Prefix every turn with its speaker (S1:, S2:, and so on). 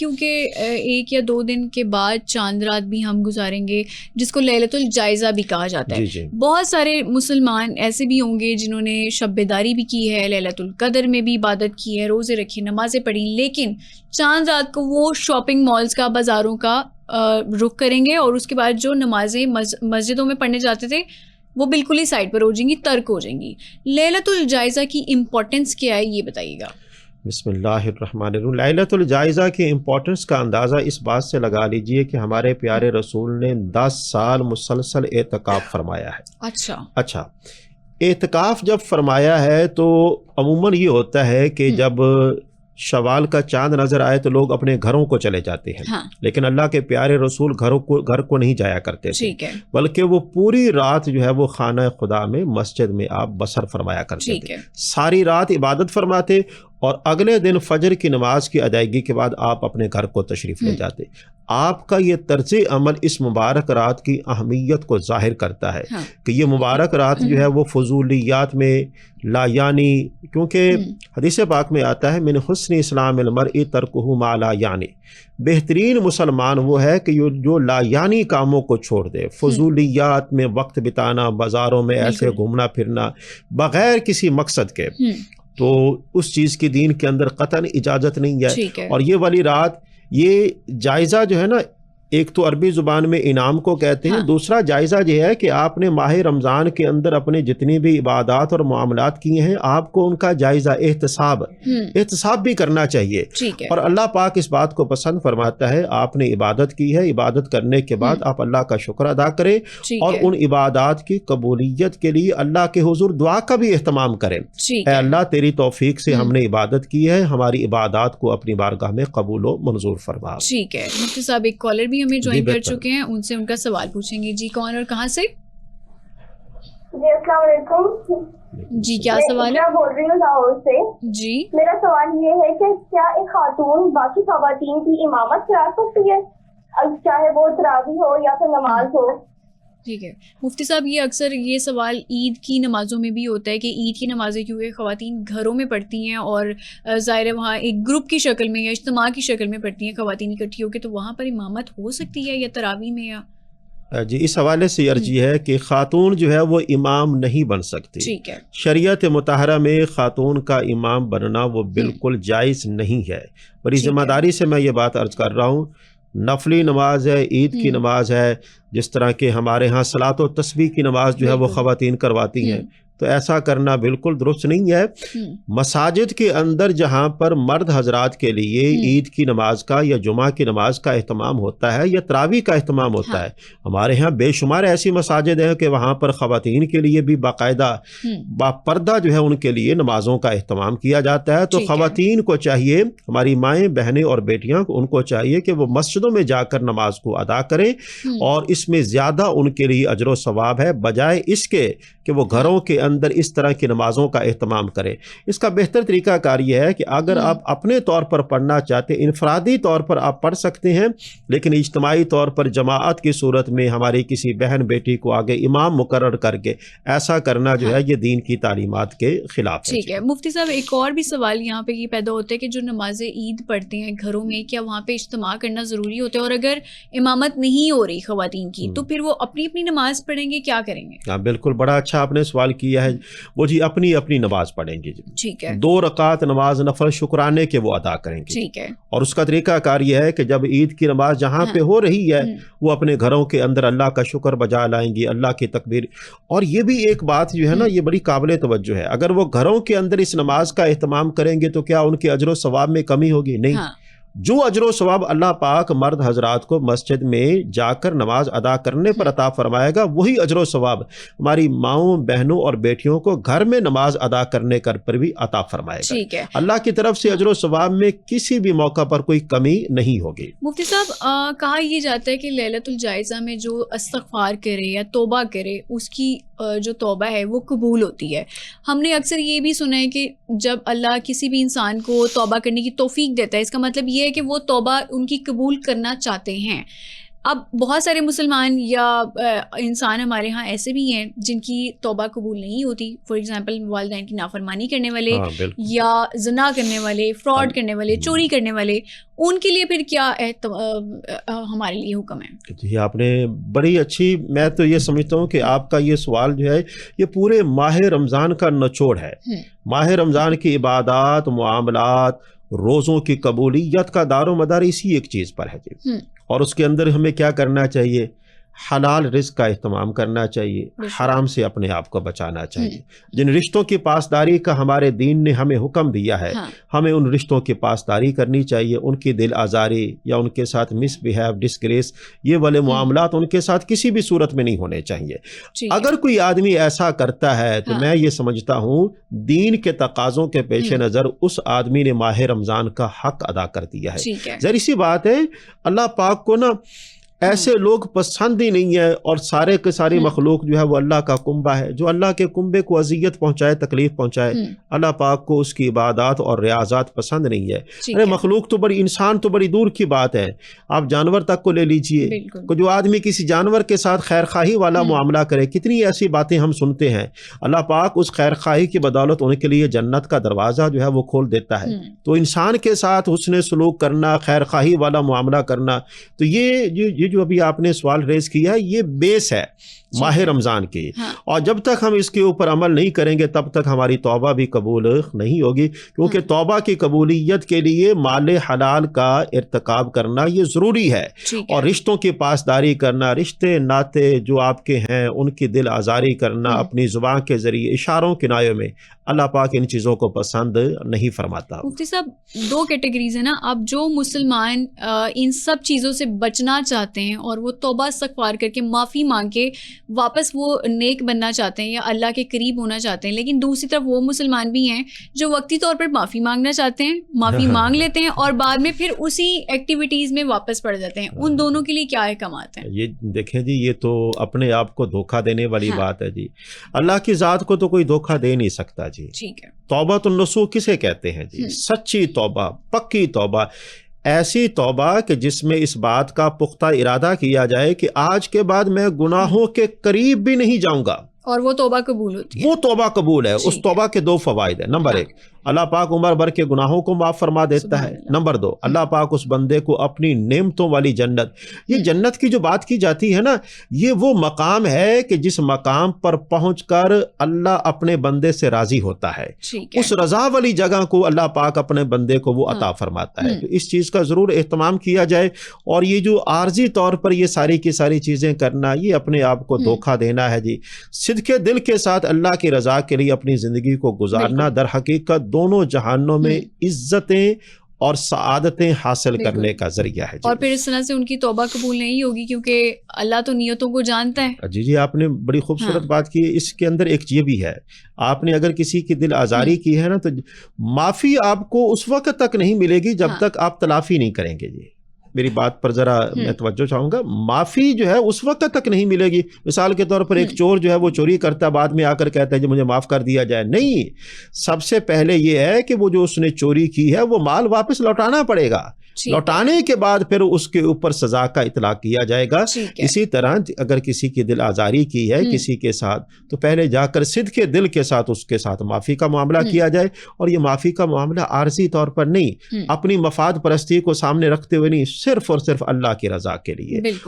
S1: کیونکہ 1 یا 2 دن کے بعد چاند رات بھی ہم گزاریں گے جس کو لیلۃ الجائزہ بھی کہا جاتا ہے. بہت سارے مسلمان ایسے بھی ہوں گے جنہوں نے شب بیداری بھی کی ہے, لیلۃ القدر میں بھی عبادت کی ہے, روزے رکھے, نمازیں پڑھی, لیکن چاند رات کو وہ شاپنگ مالز کا, بازاروں کا رخ کریں گے اور اس کے بعد جو نمازیں مسجدوں میں پڑھنے جاتے تھے وہ بالکل ہی سائڈ پر ہو جائیں گی, ترک ہو جائیں گی. لیلۃ الجائزہ کی امپورٹنس کیا ہے یہ بتائیے گا.
S2: بسم اللہ الرحمن الرحیم. لیلۃ الجائزہ کی امپورٹنس کا اندازہ اس بات سے لگا لیجئے کہ ہمارے پیارے رسول نے 10 سال مسلسل اعتکاف فرمایا ہے. اچھا اعتکاف جب فرمایا ہے تو عموماً یہ ہوتا ہے کہ جب شوال کا چاند نظر آئے تو لوگ اپنے گھروں کو چلے جاتے ہیں, لیکن اللہ کے پیارے رسول گھر کو نہیں جایا کرتے تھے, بلکہ وہ پوری رات جو ہے وہ خانہ خدا میں, مسجد میں آپ بسر فرمایا کرتے تھے. ساری رات عبادت فرماتے اور اگلے دن فجر کی نماز کی ادائیگی کے بعد آپ اپنے گھر کو تشریف لے جاتے. آپ کا یہ طرز عمل اس مبارک رات کی اہمیت کو ظاہر کرتا ہے کہ یہ مبارک رات جو ہے وہ فضولیات میں لا یعنی, کیونکہ حدیث پاک میں آتا ہے من حسن اسلام المرء ترکہ ما لا یعنی, بہترین مسلمان وہ ہے کہ جو لا یعنی کاموں کو چھوڑ دے, فضولیات میں وقت بتانا, بازاروں میں ایسے گھومنا پھرنا بغیر کسی مقصد کے, تو اس چیز کی دین کے اندر قطعاً اجازت نہیں ہے. اور یہ والی رات, یہ جائزہ جو ہے نا, ایک تو عربی زبان میں انعام کو کہتے ہیں, دوسرا جائزہ یہ ہے کہ آپ نے ماہ رمضان کے اندر اپنے جتنی بھی عبادات اور معاملات کیے ہیں آپ کو ان کا جائزہ احتساب بھی کرنا چاہیے. اور اللہ پاک اس بات کو پسند فرماتا ہے, آپ نے عبادت کی ہے, عبادت کرنے کے بعد آپ اللہ کا شکر ادا کریں اور ان عبادات کی قبولیت کے لیے اللہ کے حضور دعا کا بھی اہتمام کریں. اے اللہ تیری توفیق سے ہم نے عبادت کی ہے, ہماری عبادات کو اپنی بارگاہ میں قبول و منظور فرما.
S1: ٹھیک ہے مفتی صاحب, ایک کالر بھی ہمیں جوائن کر چکے ہیں, ان سے ان کا سوال پوچھیں گے. جی کون اور کہاں سے؟
S3: جی السلام علیکم.
S1: جی کیا سوال ہے؟
S3: میں بول رہی ہوں لاہور سے.
S1: جی
S3: میرا سوال یہ ہے کہ کیا ایک خاتون باقی خواتین کی امامت کرا سکتی ہے, چاہے وہ تراویح ہو یا پھر نماز ہو؟
S1: ٹھیک ہے مفتی صاحب, یہ اکثر یہ سوال عید کی نمازوں میں بھی ہوتا ہے کہ عید کی نمازیں کیونکہ خواتین گھروں میں پڑھتی ہیں اور ظاہر ہے وہاں ایک گروپ کی شکل میں یا اجتماع کی شکل میں پڑھتی ہیں خواتین اکٹھی ہو کے, تو وہاں پر امامت ہو سکتی ہے یا تراویح میں؟ یا
S2: جی اس حوالے سے عرضی ہے کہ خاتون جو ہے وہ امام نہیں بن سکتی.
S1: ٹھیک ہے,
S2: شریعت مطہرہ میں خاتون کا امام بننا وہ بالکل جائز نہیں ہے. بڑی ذمہ داری سے میں یہ بات عرض کر رہا ہوں. نفلی نماز ہے, عید کی نماز ہے, جس طرح کہ ہمارے ہاں صلاۃ و تسبیح کی نماز جو ہے وہ خواتین کرواتی ہیں, تو ایسا کرنا بالکل درست نہیں ہے. مساجد کے اندر جہاں پر مرد حضرات کے لیے عید کی نماز کا یا جمعہ کی نماز کا اہتمام ہوتا ہے یا تراویح کا اہتمام ہوتا ہے, ہمارے ہاں بے شمار ایسی مساجد ہیں کہ وہاں پر خواتین کے لیے بھی باقاعدہ باپردہ جو ہے ان کے لیے نمازوں کا اہتمام کیا جاتا ہے. تو خواتین کو چاہیے, ہماری مائیں بہنیں اور بیٹیاں ان کو چاہیے کہ وہ مسجدوں میں جا کر نماز کو ادا کریں, اور اس میں زیادہ ان کے لیے اجر و ثواب ہے بجائے اس کے کہ وہ گھروں کے اندر اس طرح کی نمازوں کا اہتمام کریں. اس کا بہتر طریقہ کار یہ ہے کہ اگر آپ اپنے طور پر پڑھنا چاہتے ہیں, انفرادی طور پر آپ پڑھ سکتے ہیں, لیکن اجتماعی طور پر جماعت کی صورت میں ہماری کسی بہن بیٹی کو آگے امام مقرر کر کے ایسا کرنا جو ہے یہ دین کی تعلیمات کے خلاف ہے.
S1: ٹھیک ہے مفتی صاحب, ایک اور بھی سوال یہاں پہ یہ پیدا ہوتا ہے کہ جو نماز عید پڑھتے ہیں گھروں میں, کیا وہاں پہ اجتماع کرنا ضروری ہوتا ہے, اور اگر امامت نہیں ہو رہی خواتین کی تو پھر وہ اپنی اپنی نماز پڑھیں گے, کیا کریں گے؟
S2: ہاں بالکل, بڑا اچھا آپ نے سوال کیا ہے. وہ جی اپنی اپنی نماز پڑھیں گے.
S1: ٹھیک ہے,
S2: 2 رکعت نماز نفل شکرانے کے وہ ادا کریں گے.
S1: ٹھیک ہے,
S2: اور اس کا طریقہ کار یہ ہے کہ جب عید کی نماز جہاں پہ ہو رہی ہے وہ اپنے گھروں کے اندر اللہ کا شکر بجا لائیں گی, اللہ کی تکبیر. اور یہ بھی ایک بات جو ہے نا, یہ بڑی قابل توجہ ہے, اگر وہ گھروں کے اندر اس نماز کا اہتمام کریں گے تو کیا ان کے اجر و ثواب میں کمی ہوگی؟ نہیں. جو اجر و ثواب اللہ پاک مرد حضرات کو مسجد میں جا کر نماز ادا کرنے پر عطا فرمائے گا, وہی اجر و ثواب ہماری ماؤں بہنوں اور بیٹیوں کو گھر میں نماز ادا کرنے پر بھی عطا فرمائے گا.
S1: ٹھیک ہے,
S2: اللہ کی طرف سے اجر و ثواب میں کسی بھی موقع پر کوئی کمی نہیں ہوگی.
S1: مفتی صاحب کہا یہ جاتا ہے کہ لیلۃ الجائزہ میں جو استغفار کرے یا توبہ کرے اس کی جو توبہ ہے وہ قبول ہوتی ہے. ہم نے اکثر یہ بھی سنا ہے کہ جب اللہ کسی بھی انسان کو توبہ کرنے کی توفیق دیتا ہے, اس کا مطلب یہ ہے کہ وہ توبہ ان کی قبول کرنا چاہتے ہیں. اب بہت سارے مسلمان یا انسان ہمارے ہاں ایسے بھی ہیں جن کی توبہ قبول نہیں ہوتی. فار ایگزامپل والدین کی نافرمانی کرنے والے یا زنا کرنے والے, فراڈ کرنے والے, چوری کرنے والے, ان کے لیے پھر کیا ہمارے لیے حکم ہے؟
S2: جی آپ نے بڑی اچھی, میں تو یہ سمجھتا ہوں کہ آپ کا یہ سوال جو ہے یہ پورے ماہ رمضان کا نچوڑ ہے. ماہ رمضان کی عبادات, معاملات, روزوں کی قبولیت کا دار و مدار اسی ایک چیز پر ہے جی. اور اس کے اندر ہمیں کیا کرنا چاہیے؟ حلال رزق کا اہتمام کرنا چاہیے, حرام سے اپنے آپ کو بچانا چاہیے. جن رشتوں کی پاسداری کا ہمارے دین نے ہمیں حکم دیا ہے, ہمیں ان رشتوں کی پاسداری کرنی چاہیے. ان کی دل آزاری یا ان کے ساتھ مس بیہیو, ڈسگریس, یہ والے معاملات ان کے ساتھ کسی بھی صورت میں نہیں ہونے چاہیے. اگر کوئی آدمی ایسا کرتا ہے تو میں یہ سمجھتا ہوں دین کے تقاضوں کے پیش نظر اس آدمی نے ماہ رمضان کا حق ادا کر دیا ہے. ظاہر سی بات ہے اللہ پاک کو نا ایسے لوگ پسند ہی نہیں ہے, اور سارے کے ساری مخلوق جو ہے وہ اللہ کا کنبہ ہے. جو اللہ کے کنبے کو اذیت پہنچائے, تکلیف پہنچائے, اللہ پاک کو اس کی عبادات اور ریاضات پسند نہیں ہے. ارے مخلوق تو بڑی, انسان تو بڑی دور کی بات ہے, آپ جانور تک کو لے لیجئے. جو آدمی کسی جانور کے ساتھ خیر خواہی والا معاملہ کرے, کتنی ایسی باتیں ہم سنتے ہیں. اللہ پاک اس خیر خواہی کی بدولت ان کے لیے جنت کا دروازہ جو ہے وہ کھول دیتا ہے. تو انسان کے ساتھ حسن سلوک کرنا, خیر خواہی والا معاملہ کرنا, تو یہ جو ابھی آپ نے سوال ریز کیا ہے یہ بیس ہے ماہ رمضان کی. اور جب تک ہم اس کے اوپر عمل نہیں کریں گے تب تک ہماری توبہ بھی قبول نہیں ہوگی, کیونکہ توبہ کی قبولیت کے لیے مال حلال کا ارتکاب کرنا یہ ضروری ہے. اور رشتوں کی پاسداری کرنا, رشتے ناتے جو آپ کے ہیں ان کی دل آزاری کرنا اپنی زبان کے ذریعے, اشاروں کنایوں میں, اللہ پاک ان چیزوں کو پسند نہیں فرماتا.
S1: مفتی صاحب دو کیٹیگریز ہیں نا. اب جو مسلمان ان سب چیزوں سے بچنا چاہتے ہیں اور وہ توبہ استغفار کر کے معافی مانگ کے واپس وہ نیک بننا چاہتے ہیں یا اللہ کے قریب ہونا چاہتے ہیں, لیکن دوسری طرف وہ مسلمان بھی ہیں جو وقتی طور پر معافی مانگنا چاہتے ہیں, معافی مانگ لیتے ہیں اور بعد میں پھر اسی ایکٹیویٹیز میں واپس پڑ جاتے ہیں. ان دونوں کے لیے کیا احکامات ہیں؟
S2: یہ دیکھیں جی, یہ تو اپنے آپ کو دھوکہ دینے والی بات ہے جی. اللہ کی ذات کو تو کوئی دھوکہ دے نہیں سکتا جی.
S1: ٹھیک ہے.
S2: توبۃ النصوح کسے کہتے ہیں جی؟ سچی توبہ, پکی توبہ, ایسی توبہ کہ جس میں اس بات کا پختہ ارادہ کیا جائے کہ آج کے بعد میں گناہوں کے قریب بھی نہیں جاؤں گا,
S1: اور وہ توبہ قبول ہوتی ہے.
S2: وہ توبہ قبول ہے. اس توبہ کے دو فوائد ہیں. نمبر ایک, اللہ پاک عمر بھر کے گناہوں کو معاف فرما دیتا ہے. نمبر دو, اللہ پاک اس بندے کو اپنی نعمتوں والی جنت, یہ جنت کی جو بات کی جاتی ہے نا, یہ وہ مقام ہے کہ جس مقام پر پہنچ کر اللہ اپنے بندے سے راضی ہوتا ہے. اس رضا والی جگہ کو اللہ پاک اپنے بندے کو وہ عطا فرماتا ہے. تو اس چیز کا ضرور اہتمام کیا جائے. اور یہ جو عارضی طور پر یہ ساری کی ساری چیزیں کرنا, یہ اپنے آپ کو دھوکہ دینا ہے جی. صدق دل کے ساتھ اللہ کی رضا کے لیے اپنی زندگی کو گزارنا در حقیقت دونوں جہانوں میں عزتیں اور سعادتیں حاصل کرنے کا ذریعہ ہے.
S1: اور پھر اس طرح سے ان کی توبہ قبول نہیں ہوگی کیونکہ اللہ تو نیتوں کو جانتا ہے.
S2: جی آپ نے بڑی خوبصورت بات کی. اس کے اندر ایک یہ بھی ہے, آپ نے اگر کسی کی دل آزاری کی ہے نا تو معافی آپ کو اس وقت تک نہیں ملے گی جب تک آپ تلافی نہیں کریں گے. جی میری بات پر ذرا میں توجہ چاہوں گا. معافی جو ہے اس وقت تک نہیں ملے گی. مثال کے طور پر ایک چور جو ہے وہ چوری کرتا ہے, بعد میں آ کر کہتا ہے کہ مجھے معاف کر دیا جائے. نہیں, سب سے پہلے یہ ہے کہ وہ جو اس نے چوری کی ہے وہ مال واپس لوٹانا پڑے گا. لوٹانے کے بعد پھر اس کے اوپر سزا کا اطلاق کیا جائے گا. اسی طرح اگر کسی کی دل آزاری کی ہے کسی کے ساتھ, تو پہلے جا کر صدق دل کے ساتھ اس کے ساتھ معافی کا معاملہ کیا جائے. اور یہ معافی کا معاملہ عارضی طور پر نہیں, اپنی مفاد پرستی کو سامنے رکھتے ہوئے نہیں, صرف اور صرف اللہ کی رضا کے لیے.